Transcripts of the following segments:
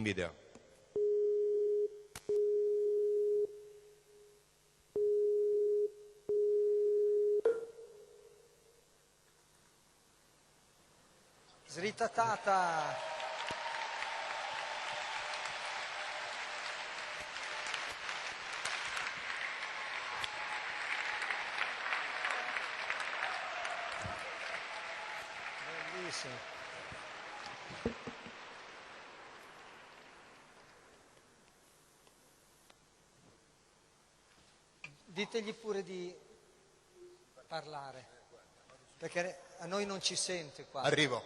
video. Sritatata. Bellissimo. Ditegli pure di parlare, perché a noi non ci sente qua. Arrivo.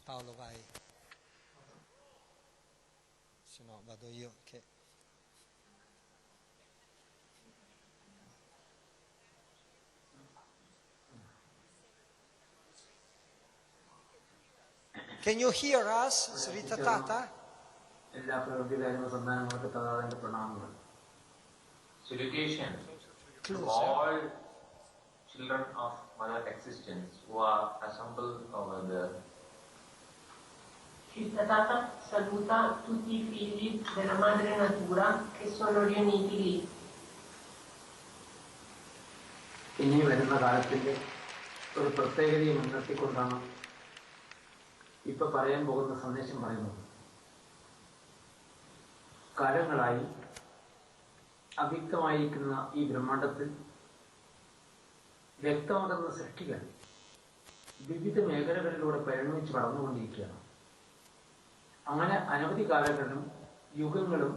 Paolo, vai. Se no vado io che... Can you hear us, Sritatata? Salutation to all children of Mother Existence who are assembled over there. Sritatata saluta tutti i figli della Madre Natura che sono riuniti lì. ഇനി വരുന്ന കാലത്തിൻ്റെ ഒരു പ്രത്യേകതയെ മുൻനിർത്തിക്കൊണ്ടാണ് ഇപ്പോൾ പറയാൻ പോകുന്ന സന്ദേശം പറയുന്നത്. കാലങ്ങളായി അവ്യക്തമായിരിക്കുന്ന ഈ ബ്രഹ്മാണ്ടത്തിൽ വ്യക്തമാകുന്ന സൃഷ്ടികൾ വിവിധ മേഖലകളിലൂടെ പരിണമിച്ച് വളർന്നുകൊണ്ടിരിക്കുകയാണ്. അങ്ങനെ അനവധി കാലങ്ങളിലും യുഗങ്ങളും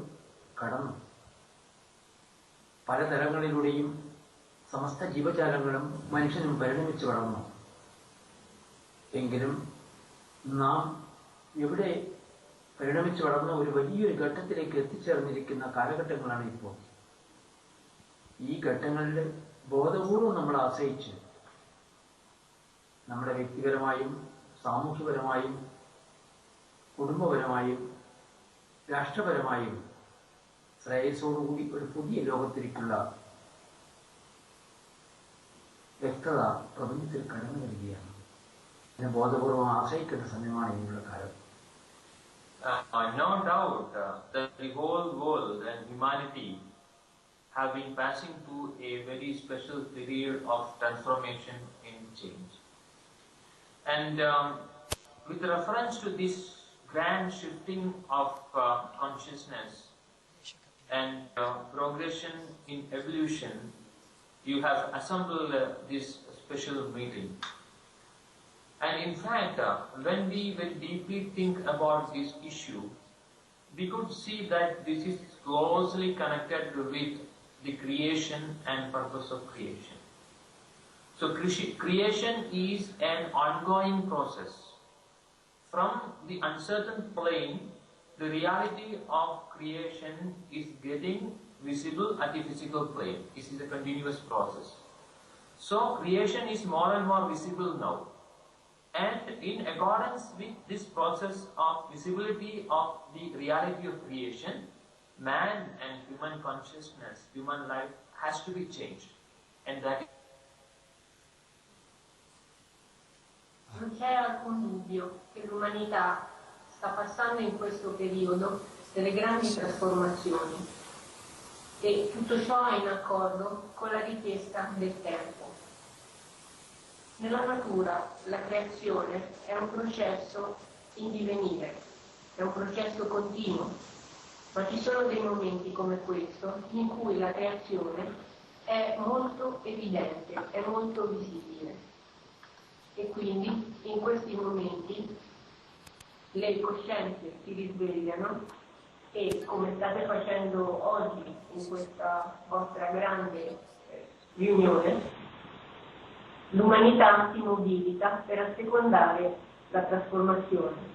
കടന്നു പലതലങ്ങളിലൂടെയും സമസ്ത ജീവജാലങ്ങളും മനുഷ്യനും പരിണമിച്ച് വളർന്നു. എങ്കിലും നാം ഇവിടെ പരിണമിച്ച് വളർന്ന ഒരു വലിയൊരു ഘട്ടത്തിലേക്ക് എത്തിച്ചേർന്നിരിക്കുന്ന കാലഘട്ടങ്ങളാണ് ഇപ്പോൾ. ഈ ഘട്ടങ്ങളിൽ ബോധപൂർവം നമ്മൾ ആശ്രയിച്ച് നമ്മുടെ വ്യക്തിപരമായും സാമൂഹ്യപരമായും കുടുംബപരമായും രാഷ്ട്രപരമായും ശ്രേയസ്സോടുകൂടി ഒരു പുതിയ ലോകത്തിലേക്കുള്ള വ്യക്തത പ്രപഞ്ചത്തിൽ കടന്നു വരികയാണ്. അതിനെ ബോധപൂർവം ആശ്രയിക്കേണ്ട സമയമാണ് ഇനിയുള്ള കാലം. No doubt that the whole world and humanity have been passing through a very special period of transformation and change. And with reference to this grand shifting of consciousness and progression in evolution, you have assembled this special meeting. And in fact, when we will deeply think about this issue, we could see that this is closely connected with the creation and purpose of creation. So creation is an ongoing process. From the uncertain plane, the reality of creation is getting visible at the physical plane. This is a continuous process. So creation is more and more visible now. And in accordance with this process of visibility of the reality of creation, man and human consciousness, human life has to be changed. And that Non c'è alcun dubbio che l'umanità sta passando in questo periodo delle grandi trasformazioni e tutto ciò è in accordo con la richiesta del tempo. Nella natura la creazione è un processo in divenire, è un processo continuo, ma ci sono dei momenti come questo in cui la creazione è molto evidente, è molto visibile. E quindi in questi momenti le coscienze si risvegliano e, come state facendo oggi in questa vostra grande riunione, l'umanità si mobilita per assecondare la trasformazione.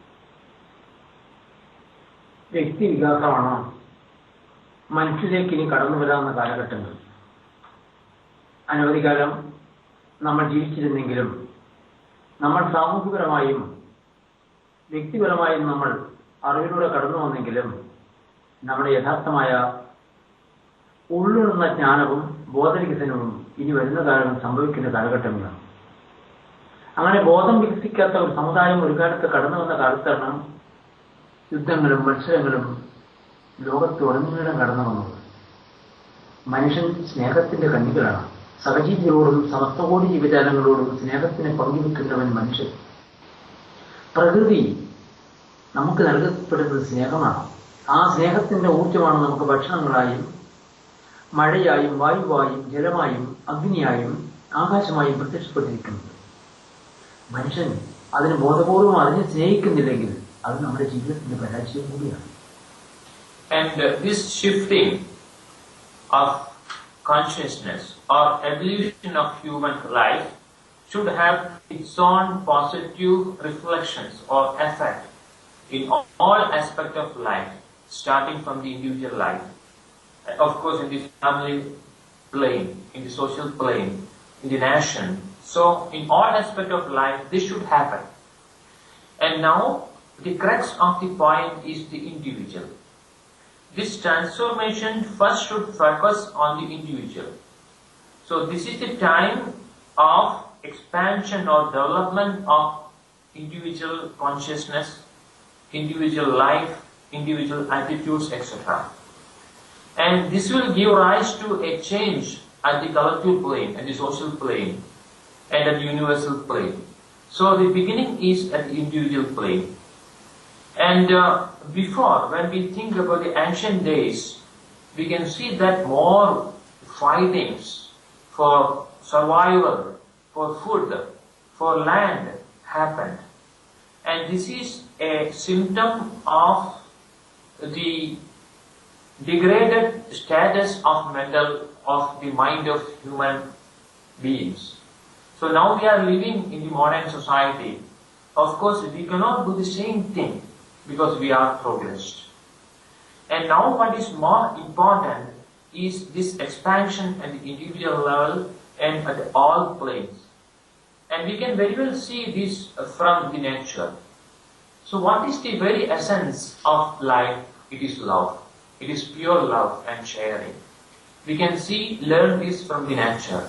വ്യക്തി വികാസമാണ് മനുഷ്യരിലേക്ക് ഇനി കടന്നു വരാവുന്ന കാലഘട്ടങ്ങൾ. അനവധി കാലം നമ്മൾ ജീവിച്ചിരുന്നെങ്കിലും നമ്മൾ സാമൂഹികപരമായും വ്യക്തിപരമായും നമ്മൾ അറിവിലൂടെ കടന്നു വന്നെങ്കിലും നമ്മുടെ യഥാർത്ഥമായ ഉള്ളിലുള്ള ജ്ഞാനവും ബോധവികസനവും ഇനി വരുന്ന കാലം സംഭവിക്കുന്ന കാലഘട്ടങ്ങളാണ്. അങ്ങനെ ബോധം വികസിക്കാത്ത ഒരു സമുദായം ഒരു കാലത്ത് കടന്നു വന്ന കാലത്താണ് യുദ്ധങ്ങളും മത്സരങ്ങളും ലോകത്തുടനീളം കടന്നു വന്നത്. മനുഷ്യൻ സ്നേഹത്തിന്റെ കണ്ണികളാണ്. സഹജീവികളോടും സമസ്തകോടി ജീവജാലങ്ങളോടും സ്നേഹത്തിനെ പങ്കുവെക്കുന്നവൻ മനുഷ്യൻ. പ്രകൃതി നമുക്ക് നൽകപ്പെടുന്നത് സ്നേഹമാണ്. ആ സ്നേഹത്തിന്റെ ഊർജ്ജമാണ് നമുക്ക് ഭക്ഷണങ്ങളായും മഴയായും വായുവായും ജലമായും അഗ്നിയായും ആകാശമായും പ്രത്യക്ഷപ്പെട്ടിരിക്കുന്നത്. മനുഷ്യൻ അതിന് ബോധപൂർവം അതിനെ സ്നേഹിക്കുന്നില്ലെങ്കിൽ അത് നമ്മുടെ ജീവിതത്തിന്റെ പരാജയം കൂടിയാണ്. And this shifting of consciousness or evolution of human life should have its own positive reflections or effect in all aspects of life, starting from the individual life, of course in the family plane, in the social plane, in the nation. So in all aspects of life this should happen. And now the crux of the point is the individual. This transformation first should focus on the individual. So this is the time of expansion or development of individual consciousness, individual life, individual attitudes, etc. And this will give rise to a change at the collective plane, at the social plane, and at the universal plane. So the beginning is at the individual plane. And before, when we think about the ancient days, we can see that more fightings for survival, for food, for land happened. And this is a symptom of the degraded status of the mind of human beings. So now we are living in the modern society. Of course, we cannot do the same thing because we are progressed. And now what is more important is this expansion at the individual level and at all planes. And we can very well see this from the nature. So what is the very essence of life? It is love. It is pure love and sharing. We can learn this from the nature.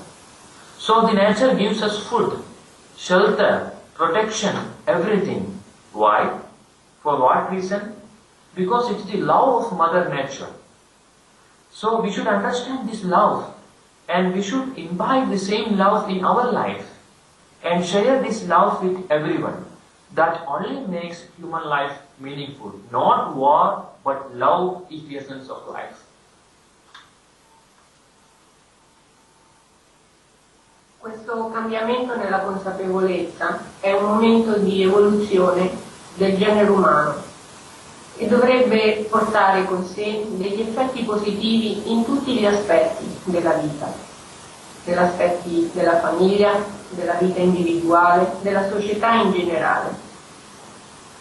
So the nature gives us food, shelter, protection, everything. Why? For what reason? Because it's the love of Mother Nature. So we should understand this love and we should imbibe the same love in our life and share this love with everyone. That only makes human life meaningful. Not war, but love is the essence of life. Questo cambiamento nella consapevolezza è un momento di evoluzione del genere umano e dovrebbe portare con sé degli effetti positivi in tutti gli aspetti della vita, negli aspetti della famiglia, della vita individuale, della società in generale.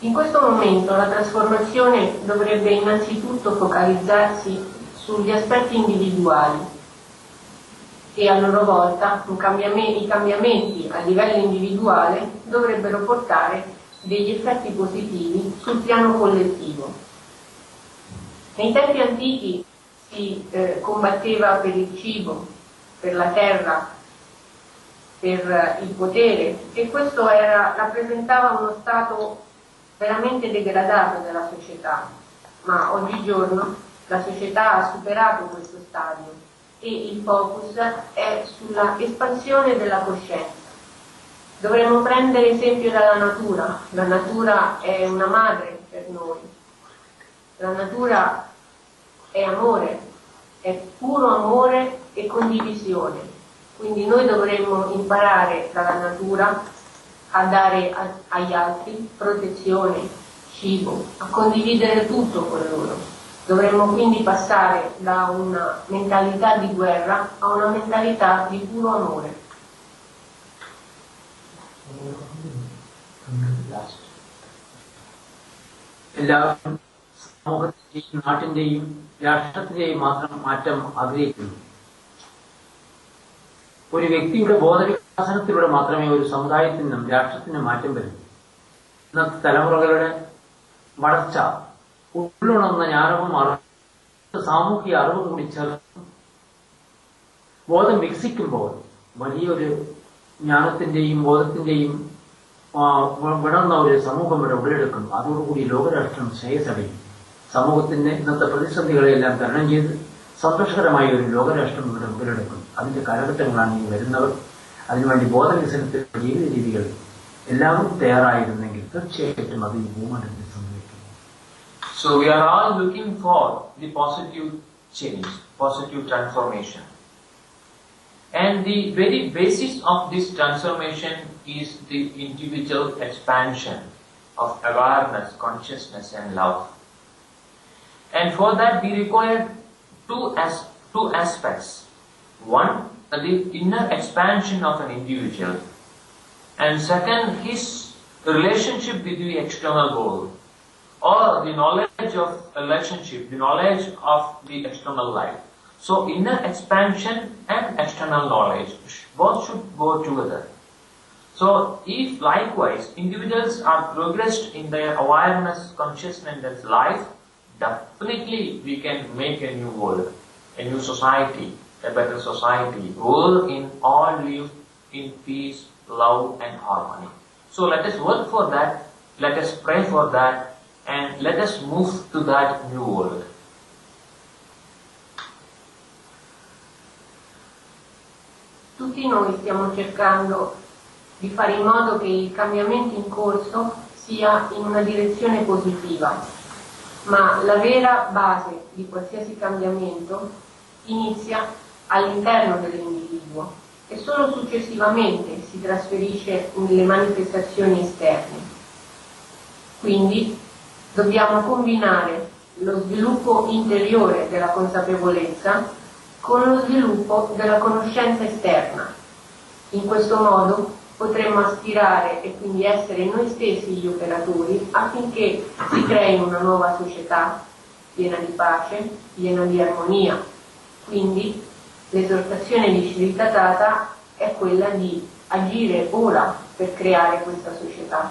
In questo momento la trasformazione dovrebbe innanzitutto focalizzarsi sugli aspetti individuali e a loro volta i cambiamenti a livello individuale dovrebbero portare degli effetti positivi sul piano collettivo. Nei tempi antichi si combatteva per il cibo, per la terra, per il potere e questo rappresentava uno stato veramente degradato della società, ma oggigiorno la società ha superato questo stadio e il focus è sulla espansione della coscienza. Dovremmo prendere esempio dalla natura. La natura è una madre per noi. La natura è amore, è puro amore e condivisione. Quindi noi dovremmo imparare dalla natura a dare agli altri protezione, cibo, a condividere tutto con loro. Dovremmo quindi passare da una mentalità di guerra a una mentalità di puro amore. എല്ലാവരും സമൂഹത്തിന്റെയും നാട്ടിന്റെയും രാഷ്ട്രത്തിന്റെയും മാത്രം മാറ്റം ആഗ്രഹിക്കുന്നു. ഒരു വ്യക്തിയുടെ ബോധവികാസനത്തിലൂടെ മാത്രമേ ഒരു സമുദായത്തിനും രാഷ്ട്രത്തിനും മാറ്റം വരൂ. ഇന്നത്തെ തലമുറകളുടെ വളർച്ച ഉള്ളുണർന്ന ജ്ഞാനവും സാമൂഹിക അറിവും കൂടി ചേർന്ന് ബോധം വികസിക്കുമ്പോൾ വലിയൊരു ജ്ഞാനത്തിന്റെയും ബോധത്തിന്റെയും വിടർന്ന ഒരു സമൂഹം ഇവിടെ ഉടലെടുക്കും. അതോടുകൂടി ലോകരാഷ്ട്രം ശ്രേയസടയും. സമൂഹത്തിന്റെ ഇന്നത്തെ പ്രതിസന്ധികളെല്ലാം തരണം ചെയ്ത് സന്തോഷകരമായ ഒരു ലോകരാഷ്ട്രം ഇവിടെ ഉടലെടുക്കും. അതിന്റെ കാലഘട്ടങ്ങളാണ് ഈ വരുന്നവർ. അതിനുവേണ്ടി ബോധവികസനത്തിലുള്ള ജീവിത രീതികൾ എല്ലാവരും തയ്യാറായിരുന്നെങ്കിൽ തീർച്ചയായിട്ടും അത് ഈ ഭൂമണ്ഡലത്തിൽ സംഭവിക്കും. So we are all looking for the positive change, positive transformation. And the very basis of this transformation is the individual expansion of awareness, consciousness and love. And for that we require two aspects. One, the inner expansion of an individual, and second, his relationship with the external world, or the knowledge of relationship, the knowledge of the external life. So inner expansion and external knowledge, both should go together. So if likewise individuals are progressed in their awareness, consciousness and life, definitely we can make a new world, a new society, a better society, all live in peace, love and harmony. So let us work for that, let us pray for that, and let us move to that new world. Tutti noi stiamo cercando di fare in modo che il cambiamento in corso sia in una direzione positiva, ma la vera base di qualsiasi cambiamento inizia all'interno dell'individuo e solo successivamente si trasferisce nelle manifestazioni esterne. Quindi dobbiamo combinare lo sviluppo interiore della consapevolezza con lo sviluppo della conoscenza esterna. In questo modo potremmo aspirare e quindi essere noi stessi gli operatori affinché si crei una nuova società piena di pace, piena di armonia. Quindi l'esortazione di Sri Tathagata è quella di agire ora per creare questa società.